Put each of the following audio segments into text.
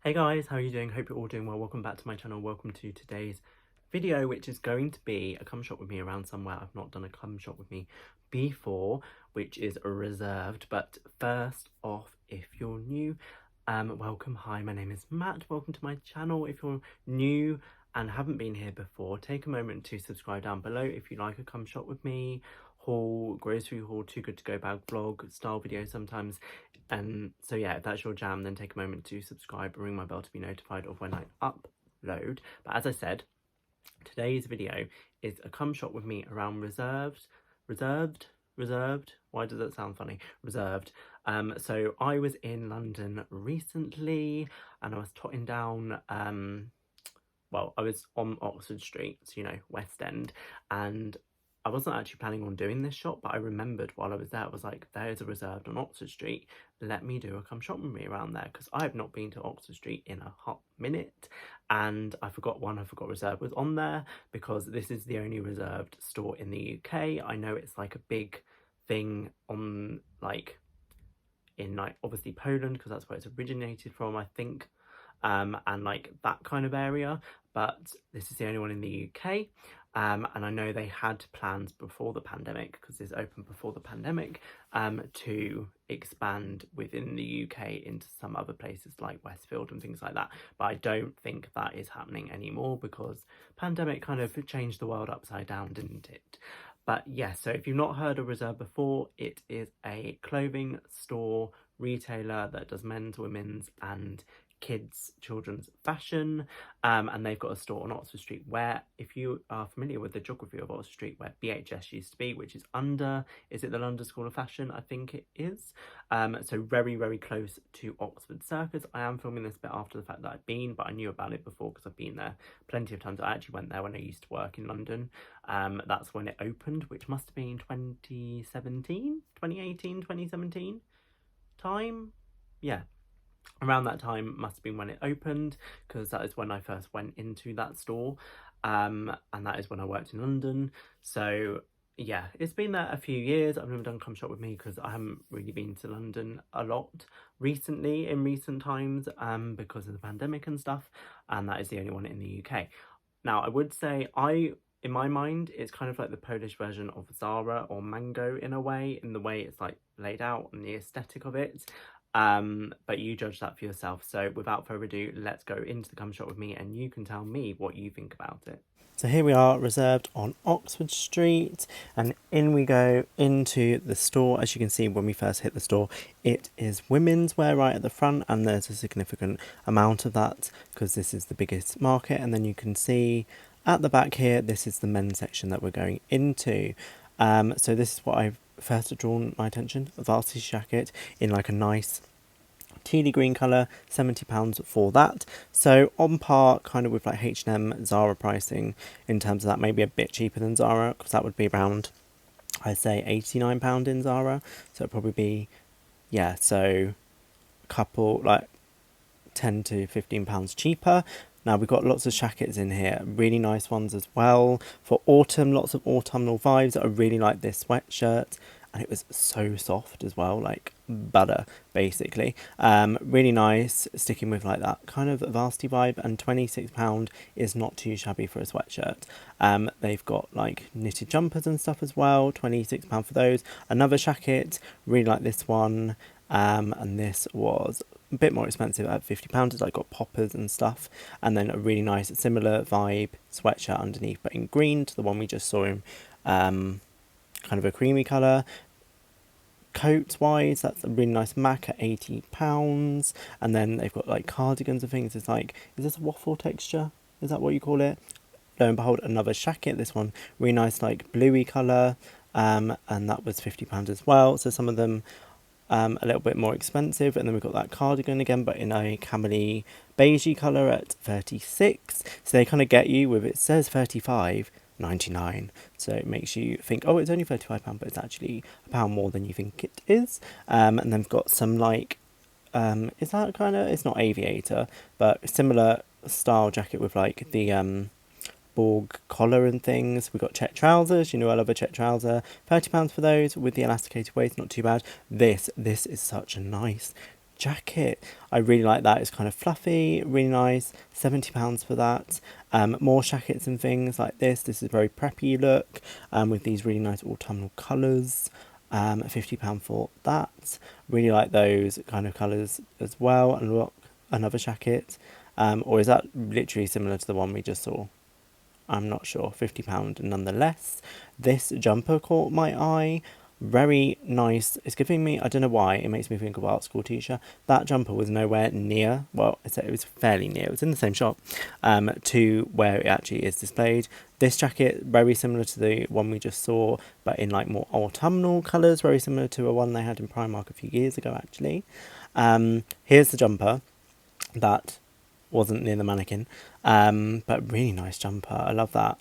Hey guys, how are you doing? Hope you're all doing well. Welcome back to my channel. Welcome to today's video, which is going to be a come shop with me around somewhere. I've not done a come shop with me before, which is reserved. But first off, if you're new, welcome. Hi, my name is Matt. Welcome to my channel. If you're new and haven't been here before, take a moment to subscribe down below if you like a come shop with me haul, grocery haul, too good to go bag vlog style video sometimes. So yeah, if that's your jam, then take a moment to subscribe and ring my bell to be notified of when I upload. But as I said, today's video is a come shop with me around reserved. Why does that sound funny? Reserved. So I was in London recently and I was trotting down well, I was on Oxford Street, so, you know, West End, and I wasn't actually planning on doing this shop, but I remembered while I was there, I was like, there's a Reserved on Oxford Street. Let me do a come shop with me around there, because I have not been to Oxford Street in a hot minute. And I forgot Reserved was on there, because this is the only Reserved store in the UK. I know it's like a big thing on, like, in, like, obviously Poland, because that's where it's originated from, I think. And like that kind of area, but this is the only one in the UK. And I know they had plans before the pandemic, because this opened before the pandemic, to expand within the UK into some other places like Westfield and things like that. But I don't think that is happening anymore, because pandemic kind of changed the world upside down, didn't it? But yeah, so if you've not heard of Reserve before, it is a clothing store retailer that does men's, women's and children's fashion, and they've got a store on Oxford Street where, if you are familiar with the geography of Oxford Street, where BHS used to be, which is under, is it the London School of Fashion? I think it is. So very close to Oxford Circus. I am filming this bit after the fact that I've been, but I knew about it before because I've been there plenty of times. I actually went there when I used to work in London. That's when it opened, which must have been 2017, 2018, 2017 time. Yeah, around that time must have been when it opened, because that is when I first went into that store, and that is when I worked in London. So yeah, it's been there a few years. I've never done come shop with me because I haven't really been to London a lot recently, in recent times, because of the pandemic and stuff, and that is the only one in the UK. Now, I would say in my mind, it's kind of like the Polish version of Zara or Mango in a way, in the way it's like laid out and the aesthetic of it. But you judge that for yourself. So without further ado, let's go into the come shop with me and you can tell me what you think about it. So here we are, Reserved on Oxford Street, and in we go into the store. As you can see, when we first hit the store, it is women's wear right at the front, and there's a significant amount of that because this is the biggest market. And then you can see at the back here, this is the men's section that we're going into. So this is what I've first drawn my attention, a varsity jacket in like a nice tealy green colour, £70 for that. So on par kind of with like H&M, Zara pricing in terms of that, maybe a bit cheaper than Zara, because that would be around, I'd say £89 in Zara. So it'd probably be, yeah, so a couple, like 10 to £15 cheaper. Now we've got lots of jackets in here, really nice ones as well. For autumn, lots of autumnal vibes. I really like this sweatshirt, and it was so soft as well, like butter basically. Really nice, sticking with like that kind of varsity vibe, and £26 is not too shabby for a sweatshirt. They've got like knitted jumpers and stuff as well, £26 for those. Another jacket, really like this one, and this was a bit more expensive at £50. It's like got poppers and stuff, and then a really nice similar vibe sweatshirt underneath, but in green to the one we just saw in kind of a creamy colour. Coat wise, that's a really nice MAC at £80, and then they've got like cardigans and things. It's like, is this a waffle texture? Is that what you call it? Lo and behold, another jacket. This one really nice like bluey colour, and that was £50 as well. So some of them a little bit more expensive, and then we've got that cardigan again, but in a camely beigey colour at 36. So they kind of get you with, it says 35.99, so it makes you think, oh, it's only £35, but it's actually a pound more than you think it is. And then we've got some like is that kind of, it's not aviator, but similar style jacket with like the Borg collar and things. We've got check trousers, you know I love a check trouser, £30 for those with the elasticated waist, not too bad. This is such a nice jacket. I really like that. It's kind of fluffy, really nice. £70 for that. More jackets and things like this. This is a very preppy look with these really nice autumnal colours. £50 for that. Really like those kind of colours as well. And look, another jacket. Or is that literally similar to the one we just saw? I'm not sure. £50 nonetheless. This jumper caught my eye. Very nice. It's giving me, I don't know why, it makes me think of art school teacher. That jumper was nowhere near, well, it was fairly near, it was in the same shop, to where it actually is displayed. This jacket, very similar to the one we just saw, but in like more autumnal colours, very similar to a one they had in Primark a few years ago, actually. Here's the jumper that wasn't near the mannequin, but really nice jumper. I love that.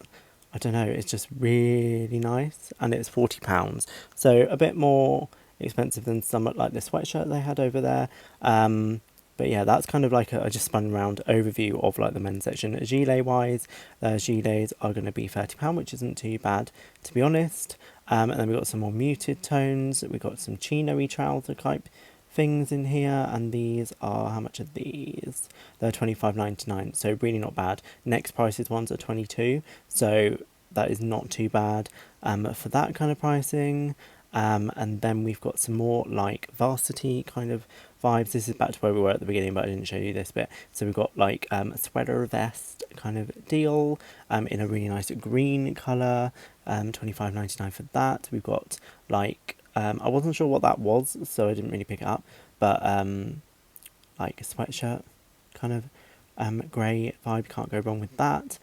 I don't know, it's just really nice, and it's £40, so a bit more expensive than some like the sweatshirt they had over there. But yeah, that's kind of like I just spun around overview of like the men's section. Gilet wise, gilets are going to be £30, which isn't too bad to be honest. And then we've got some more muted tones. We've got some chino-y trouser type things in here, and these are, how much are these? They're £25.99, so really not bad. Next prices ones are 22, so that is not too bad for that kind of pricing. And then we've got some more like varsity kind of vibes. This is back to where we were at the beginning, but I didn't show you this bit. So we've got like a sweater vest kind of deal in a really nice green colour, £25.99 for that. We've got like I wasn't sure what that was, so I didn't really pick it up, but like a sweatshirt kind of grey vibe, can't go wrong with that.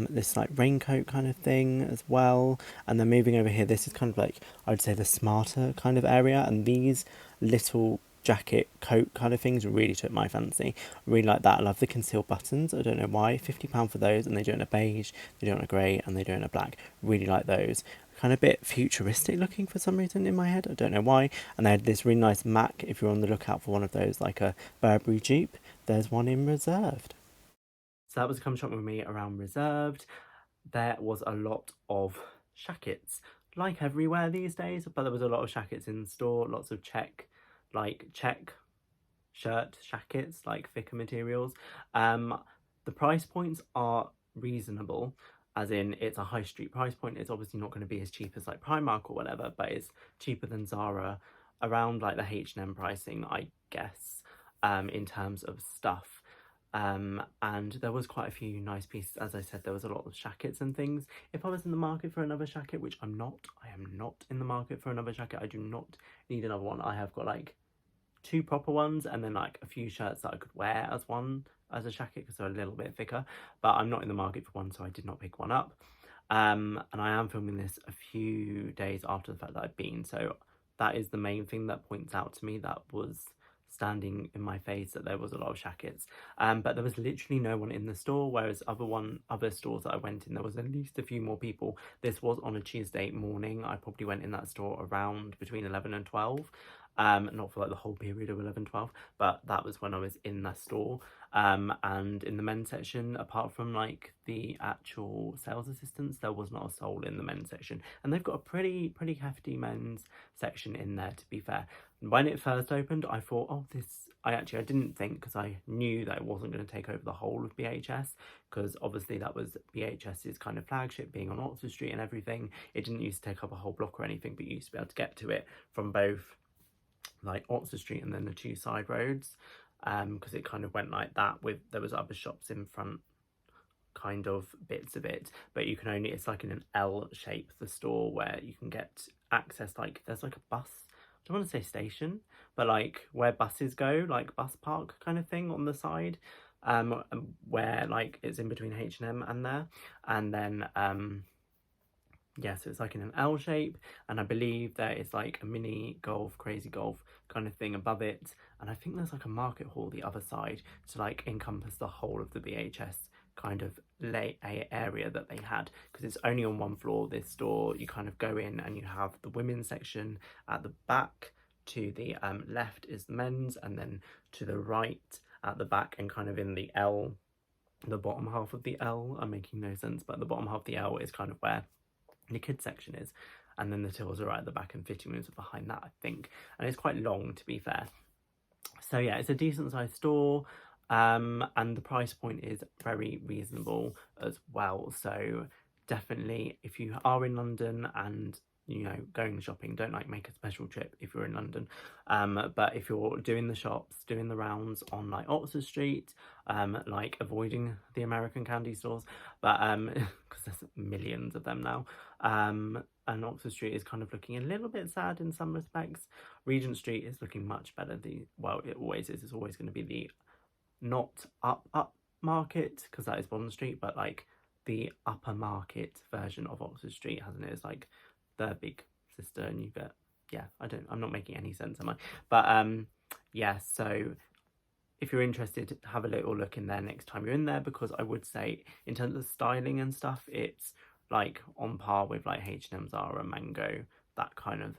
This like raincoat kind of thing as well. And then moving over here, this is kind of like, I would say the smarter kind of area, and these little jacket coat kind of things really took my fancy. I really like that. I love the concealed buttons. I don't know why. £50 for those, and they do it in a beige, they do it in a grey, and they do it in a black. Really like those. Kind of a bit futuristic looking for some reason in my head. I don't know why. And they had this really nice Mac, if you're on the lookout for one of those, like a Burberry dupe, there's one in Reserved. So that was Come Shop With Me around Reserved. There was a lot of shackets, like everywhere these days, but there was a lot of shackets in the store, lots of check shirt shackets, like thicker materials. The price points are reasonable, as in it's a high street price point. It's obviously not going to be as cheap as like Primark or whatever, but it's cheaper than Zara, around like the H&M pricing, I guess, in terms of stuff. And there was quite a few nice pieces. As I said, there was a lot of shackets and things. If I was in the market for another shacket, which I'm not, I am not in the market for another shacket. I do not need another one. I have got like 2 proper ones, and then like a few shirts that I could wear as one as a jacket because they're a little bit thicker, but I'm not in the market for one, so I did not pick one up. And I am filming this a few days after the fact that I've been, so that is the main thing that points out to me that was standing in my face, that there was a lot of shackets. But there was literally no one in the store, whereas other stores that I went in, there was at least a few more people. This was on a Tuesday morning. I probably went in that store around between 11 and 12. Not for like the whole period of 11-12, but that was when I was in the store. And in the men's section, apart from like the actual sales assistants, there was not a soul in the men's section, and they've got a pretty hefty men's section in there, to be fair. When it first opened, I thought, oh, I didn't think, because I knew that it wasn't going to take over the whole of BHS, because obviously that was BHS's kind of flagship, being on Oxford Street and everything. It didn't used to take up a whole block or anything, but you used to be able to get to it from both like Oxford Street and then the 2 side roads, because it kind of went like that. There was other shops in front, kind of bits of it, but you can only, it's like in an L shape, the store, where you can get access, like there's like a bus, I don't want to say station, but like where buses go, like bus park kind of thing on the side, where like it's in between H&M and there, and then yeah, so it's like in an L shape, and I believe there is like a mini golf, crazy golf kind of thing above it, and I think there's like a market hall the other side to like encompass the whole of the BHS kind of area that they had, because it's only on one floor, this store. You kind of go in and you have the women's section at the back, to the left is the men's, and then to the right at the back and kind of in the L, the bottom half of the L, I'm making no sense, but the bottom half of the L is kind of where the kids section is, and then the tills are right at the back and fitting rooms are behind that, I think, and it's quite long, to be fair. So yeah, it's a decent sized store, and the price point is very reasonable as well. So definitely, if you are in London and going shopping, don't like make a special trip if you're in London. But if you're doing the shops, doing the rounds on like Oxford Street, like avoiding the American candy stores, but because there's millions of them now. And Oxford Street is kind of looking a little bit sad in some respects. Regent Street is looking much better. Well, it always is. It's always going to be the not up market, because that is Bond Street, but like the upper market version of Oxford Street, hasn't it? It's like the big sister, and you get, yeah. I'm not making any sense, am I? But yeah. So if you're interested, have a little look in there next time you're in there, because I would say in terms of styling and stuff, it's like on par with like H&M, Zara, Mango, that kind of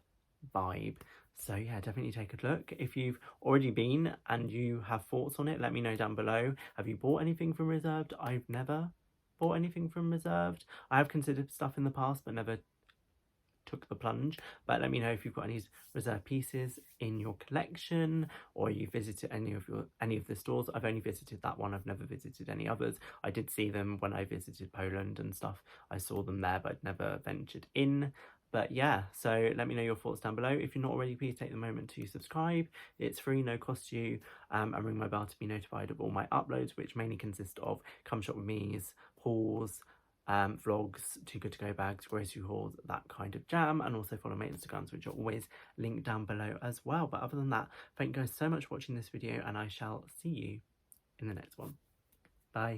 vibe. So yeah, definitely take a look. If you've already been and you have thoughts on it, let me know down below. Have you bought anything from Reserved? I've never bought anything from Reserved. I have considered stuff in the past, but never took the plunge. But let me know if you've got any reserved pieces in your collection, or you visited any of the stores. I've only visited that one. I've never visited any others. I did see them when I visited Poland and stuff. I saw them there, but I'd never ventured in. But yeah, so let me know your thoughts down below. If you're not already, please take the moment to subscribe. It's free, no cost to you, and ring my bell to be notified of all my uploads, which mainly consist of Come Shop With Me's, hauls, vlogs, Too Good To Go bags, grocery hauls, that kind of jam, and also follow my Instagrams, which are always linked down below as well. But other than that, thank you guys so much for watching this video, and I shall see you in the next one. Bye.